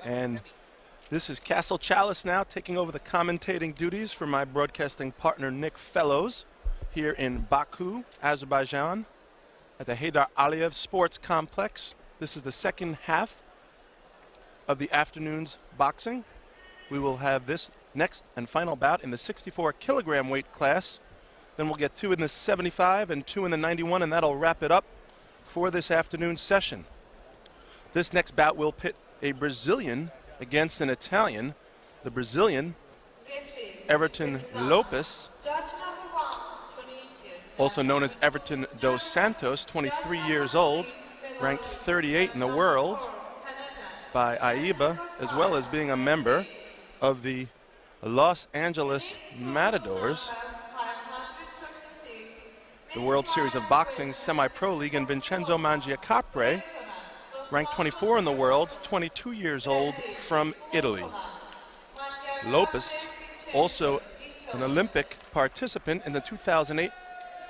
And this is Castle Chalice now taking over the commentating duties for my broadcasting partner Nick Fellows here in Baku, Azerbaijan at the Heydar Aliyev Sports Complex. This is the second half of the afternoon's boxing. We will have this next and final bout in the 64 kilogram weight class. Then we'll get two in the 75 and two in the 91, and that'll wrap it up for this afternoon's session. This next bout will pit a Brazilian against an Italian. The Brazilian, Everton Lopes, also known as Everton dos Santos, 23 years old, ranked 38 in the world by AIBA, as well as being a member of the Los Angeles Matadors, the World Series of Boxing Semi-Pro League, and Vincenzo Mangiacapre, ranked 24 in the world, 22 years old, from Italy. Lopes, also an Olympic participant in the 2008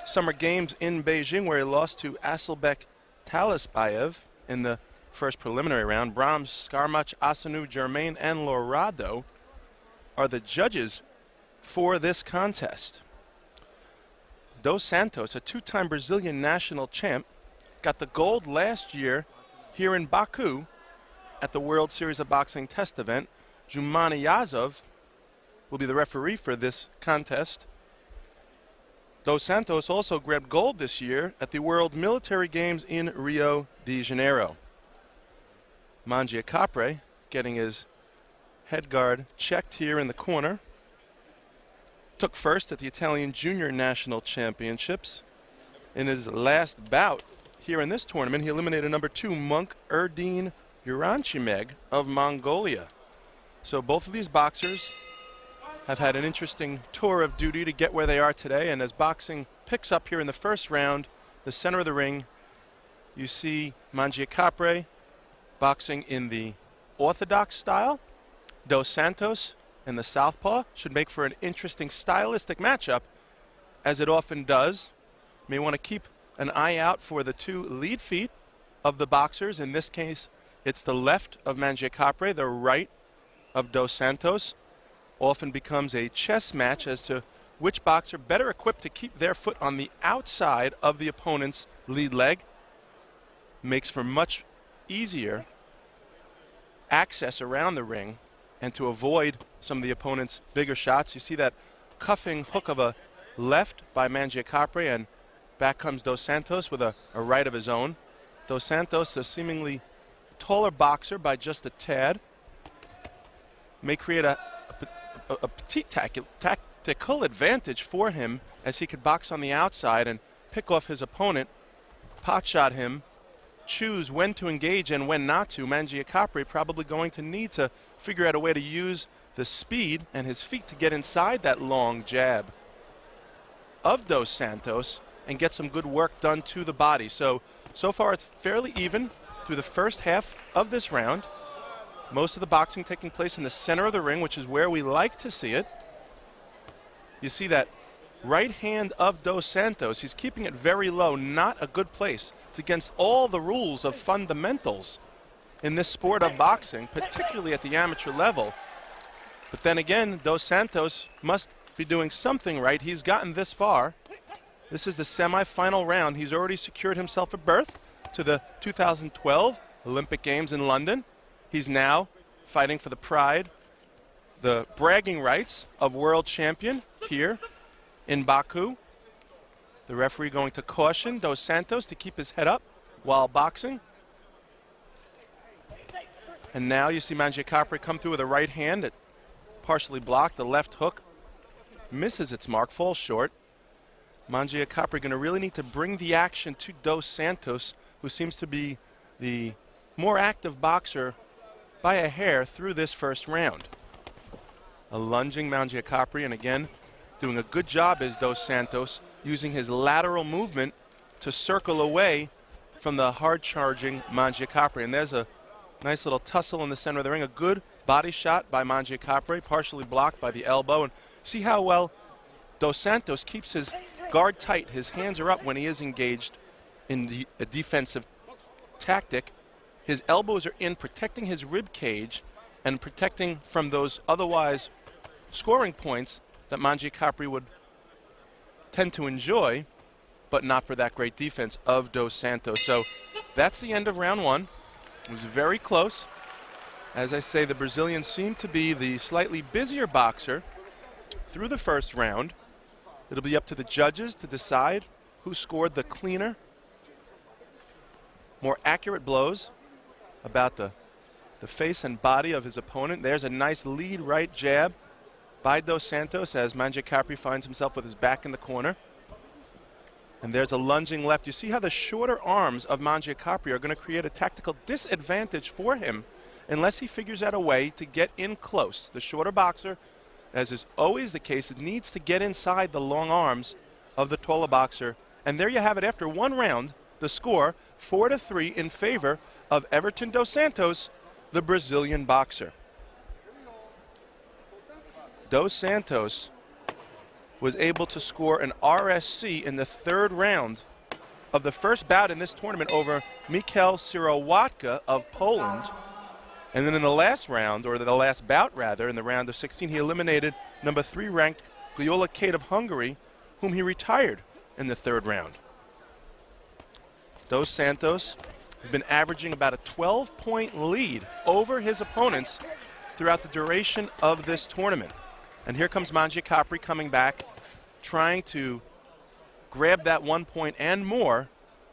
Summer Games in Beijing, where he lost to Asylbek Talisbayev in the first preliminary round. Brahms, Skarmach, Asanu, Germain, and Lorado are the judges for this contest. Dos Santos, a two-time Brazilian national champ, got the gold last year here in Baku at the World Series of Boxing test event. Jumani Yazov will be the referee for this contest. Dos Santos also grabbed gold this year at the World Military Games in Rio de Janeiro. Mangiacapre getting his head guard checked here in the corner. Took first at the Italian Junior National Championships. In his last bout here in this tournament, he eliminated number 2 Monk Erdine Uranchimeg of Mongolia. So both of these boxers have had an interesting tour of duty to get where they are today, and as boxing picks up here in the first round, the center of the ring, you see Mangiacapre boxing in the orthodox style. Dos Santos and the southpaw should make for an interesting stylistic matchup, as it often does. May want to keep an eye out for the two lead feet of the boxers. In this case, it's the left of Mangiacapre, the right of Dos Santos. Often becomes a chess match as to which boxer better equipped to keep their foot on the outside of the opponent's lead leg. Makes for much easier access around the ring and to avoid some of the opponent's bigger shots. You see that cuffing hook of a left by Mangiacapre, and back comes Dos Santos with a right of his own. Dos Santos, a seemingly taller boxer by just a tad, may create a petite tactical advantage for him, as he could box on the outside and pick off his opponent, pot shot him, choose when to engage and when not to. Mangiacapre probably going to need to figure out a way to use the speed and his feet to get inside that long jab of Dos Santos and get some good work done to the body. So far it's fairly even through the first half of this round. Most of the boxing taking place in the center of the ring, which is where we like to see it. You see that right hand of Dos Santos. He's keeping it very low, not a good place. It's against all the rules of fundamentals in this sport of boxing, particularly at the amateur level. But then again, Dos Santos must be doing something right. He's gotten this far. This is the semifinal round. He's already secured himself a berth to the 2012 Olympic Games in London. He's now fighting for the pride, the bragging rights of world champion here in Baku. The referee going to caution Dos Santos to keep his head up while boxing. And now you see Mangiacapre come through with a right hand that partially blocked. The left hook misses its mark, falls short. Mangiacapre going to really need to bring the action to Dos Santos, who seems to be the more active boxer by a hair through this first round. A lunging Mangiacapre, and again, doing a good job is Dos Santos, using his lateral movement to circle away from the hard-charging Mangiacapre. And there's a nice little tussle in the center of the ring. A good body shot by Mangiacapre, partially blocked by the elbow. And see how well Dos Santos keeps his guard tight. His hands are up when he is engaged in a defensive tactic. His elbows are in, protecting his rib cage, and protecting from those otherwise scoring points that Mangiacapre would tend to enjoy, but not for that great defense of Dos Santos. So that's the end of round one. It was very close. As I say, the Brazilians seem to be the slightly busier boxer through the first round. It'll be up to the judges to decide who scored the cleaner, more accurate blows about the face and body of his opponent. There's a nice lead right jab by Dos Santos as Mangiacapre finds himself with his back in the corner. And there's a lunging left. You see how the shorter arms of Mangiacapre are going to create a tactical disadvantage for him unless he figures out a way to get in close. The shorter boxer, as is always the case, needs to get inside the long arms of the taller boxer. And there you have it. After one round, the score 4-3 in favor of Everton Dos Santos, the Brazilian boxer. Dos Santos was able to score an RSC in the third round of the first bout in this tournament over Michał Sirowatka of Poland. And then in the last round, or the last bout rather, in the round of 16, he eliminated number 3 ranked Gyula Kate of Hungary, whom he retired in the third round. Dos Santos has been averaging about a 12-point lead over his opponents throughout the duration of this tournament. And here comes Mangiacapre coming back, trying to grab that 1 point and more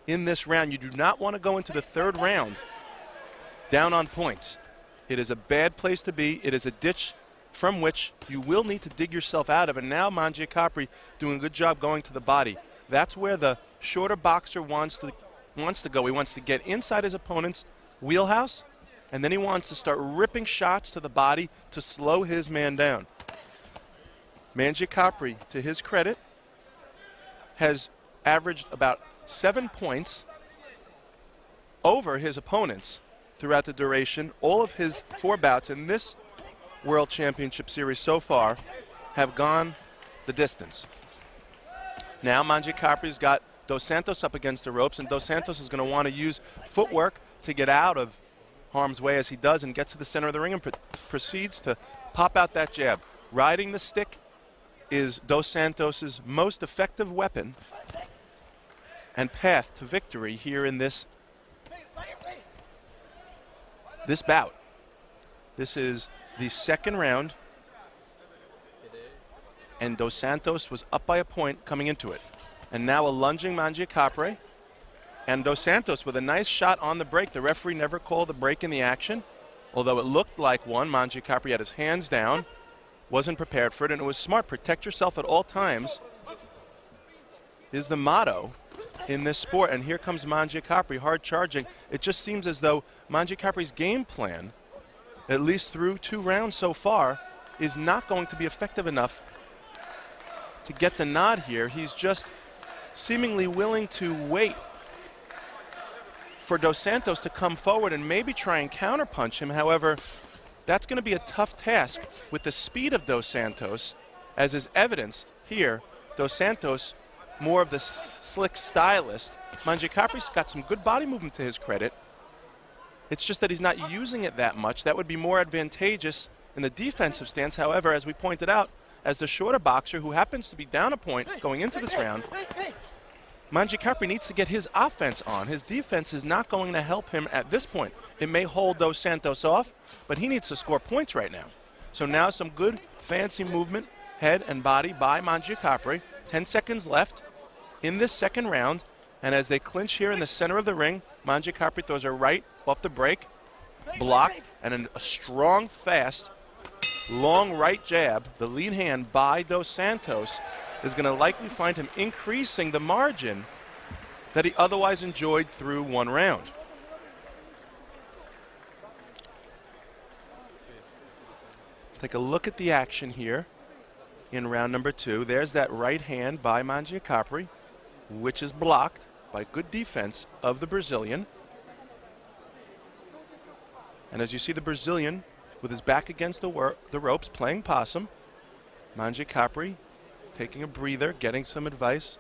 in this round. You do not want to go into the third round down on points. It is a bad place to be. It is a ditch from which you will need to dig yourself out of. And now Mangiacapre doing a good job going to the body. That's where the shorter boxer wants to go. He wants to get inside his opponent's wheelhouse, and then he wants to start ripping shots to the body to slow his man down. Mangiacapre, to his credit, has averaged about 7 points over his opponents throughout the duration. All of his 4 bouts in this World Championship Series so far have gone the distance. Now Mangiacapre's got Dos Santos up against the ropes, and Dos Santos is going to want to use footwork to get out of harm's way as he does and gets to the center of the ring and proceeds to pop out that jab. Riding the stick is Dos Santos' most effective weapon and path to victory here in this bout. This is the second round, and Dos Santos was up by a point coming into it. And now a lunging Mangiacapre, and Dos Santos with a nice shot on the break. The referee never called a break in the action, although it looked like one. Mangiacapre had his hands down, wasn't prepared for it, and it was smart. Protect yourself at all times is the motto in this sport. And here comes Mangiacapre, hard charging. It just seems as though Mangiacapre's game plan, at least through 2 rounds so far, is not going to be effective enough to get the nod here. He's just seemingly willing to wait for Dos Santos to come forward and maybe try and counterpunch him. However, that's going to be a tough task with the speed of Dos Santos, as is evidenced here. Dos Santos, more of the slick stylist. Mangiacapre's got some good body movement to his credit. It's just that he's not using it that much. That would be more advantageous in the defensive stance. However, as we pointed out, as the shorter boxer who happens to be down a point going into this round, Mangiacapre needs to get his offense on. His defense is not going to help him at this point. It may hold Dos Santos off, but he needs to score points right now. So now some good fancy movement, head and body by Mangiacapre. 10 seconds left in this second round, and as they clinch here in the center of the ring, Mangiacapre throws a right off the break, block, and a strong, fast, long right jab. The lead hand by Dos Santos is going to likely find him increasing the margin that he otherwise enjoyed through 1 round. Take a look at the action here in round number 2. There's that right hand by Mangiacapre, which is blocked by good defense of the Brazilian. And as you see the Brazilian with his back against the ropes playing possum, Mangiacapre taking a breather, getting some advice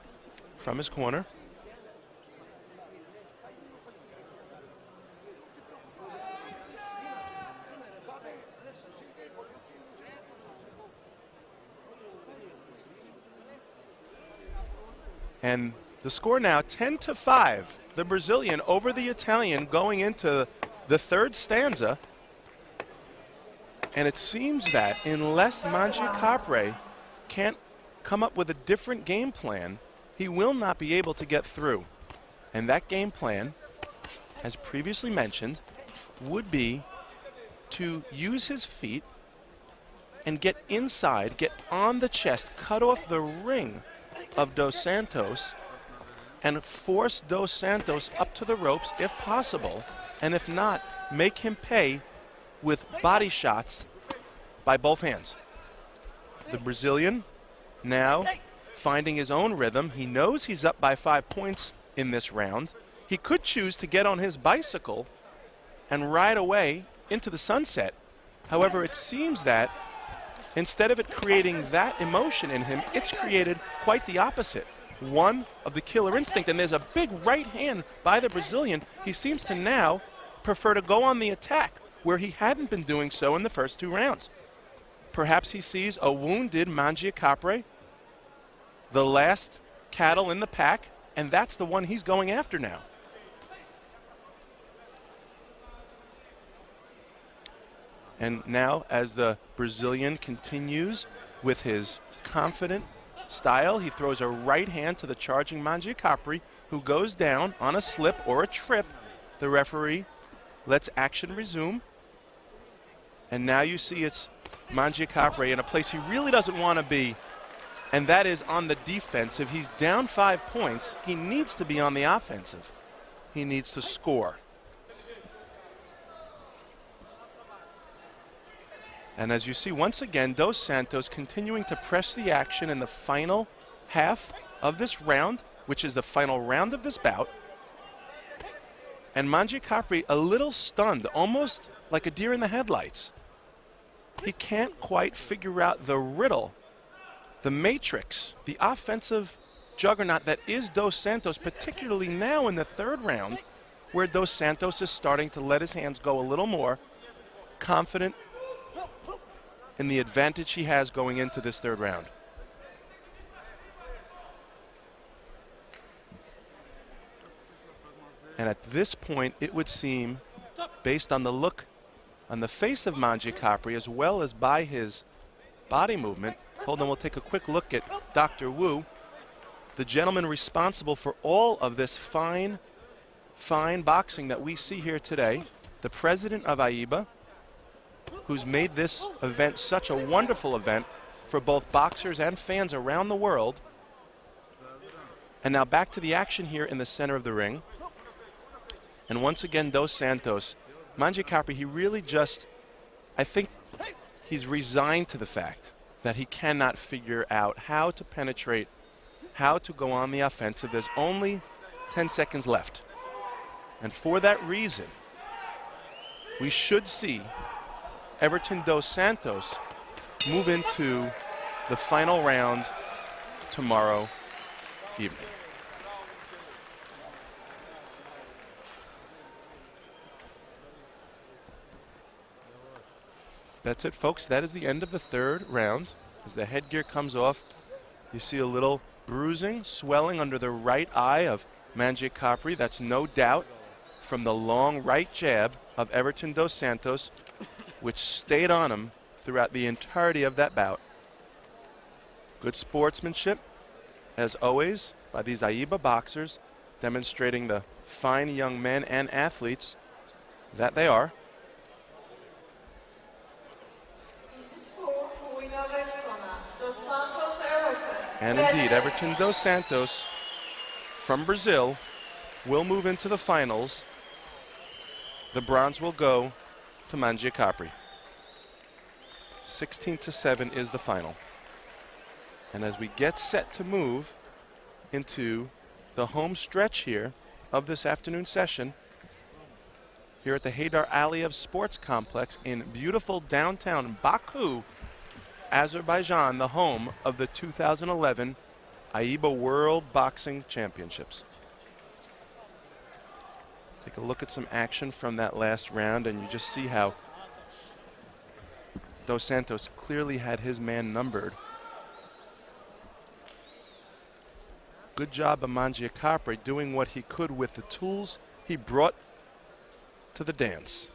from his corner. And the score now 10-5. The Brazilian over the Italian going into the third stanza. And it seems that unless Mangiacapre can't come up with a different game plan, he will not be able to get through. And that game plan, as previously mentioned, would be to use his feet and get inside, get on the chest, cut off the ring of Dos Santos, and force Dos Santos up to the ropes if possible, and if not, make him pay with body shots by both hands. The Brazilian now finding his own rhythm. He knows he's up by 5 points in this round. He could choose to get on his bicycle and ride away into the sunset. However, it seems that instead of it creating that emotion in him, it's created quite the opposite. One of the killer instinct, and there's a big right hand by the Brazilian. He seems to now prefer to go on the attack, where he hadn't been doing so in the first 2 rounds. Perhaps he sees a wounded Mangiacapre, the last cattle in the pack, and that's the one he's going after now. And now, as the Brazilian continues with his confident style, he throws a right hand to the charging Mangiacapre, who goes down on a slip or a trip. The referee lets action resume. And now you see it's Mangiacapre in a place he really doesn't want to be, and that is on the defensive. He's down 5 points. He needs to be on the offensive. He needs to score. And as you see, once again, Dos Santos continuing to press the action in the final half of this round, which is the final round of this bout. And Mangiacapre a little stunned, almost like a deer in the headlights. He can't quite figure out the riddle, the matrix, the offensive juggernaut that is Dos Santos, particularly now in the third round, where Dos Santos is starting to let his hands go a little more, confident in the advantage he has going into this third round. And at this point, it would seem, based on the look on the face of Mangiacapre, as well as by his body movement. Hold on, we'll take a quick look at Dr. Wu, the gentleman responsible for all of this fine boxing that we see here today, the president of AIBA, who's made this event such a wonderful event for both boxers and fans around the world. And now back to the action here in the center of the ring. And once again, Dos Santos, Mangiacapre, he really just, I think he's resigned to the fact that he cannot figure out how to penetrate, how to go on the offensive. There's only 10 seconds left. And for that reason, we should see Everton Dos Santos move into the final round tomorrow evening. That's it, folks. That is the end of the third round. As the headgear comes off, you see a little bruising, swelling under the right eye of Mangiacapre. That's no doubt from the long right jab of Everton Dos Santos, which stayed on him throughout the entirety of that bout. Good sportsmanship, as always, by these AIBA boxers, demonstrating the fine young men and athletes that they are. And indeed, Everton Dos Santos from Brazil will move into the finals. The bronze will go to Mangiacapre. 16-7 is the final. And as we get set to move into the home stretch here of this afternoon session, here at the Haydar Aliyev Sports Complex in beautiful downtown Baku, Azerbaijan, the home of the 2011 AIBA World Boxing Championships. Take a look at some action from that last round, and you just see how Dos Santos clearly had his man numbered. Good job of Mangiacapre doing what he could with the tools he brought to the dance.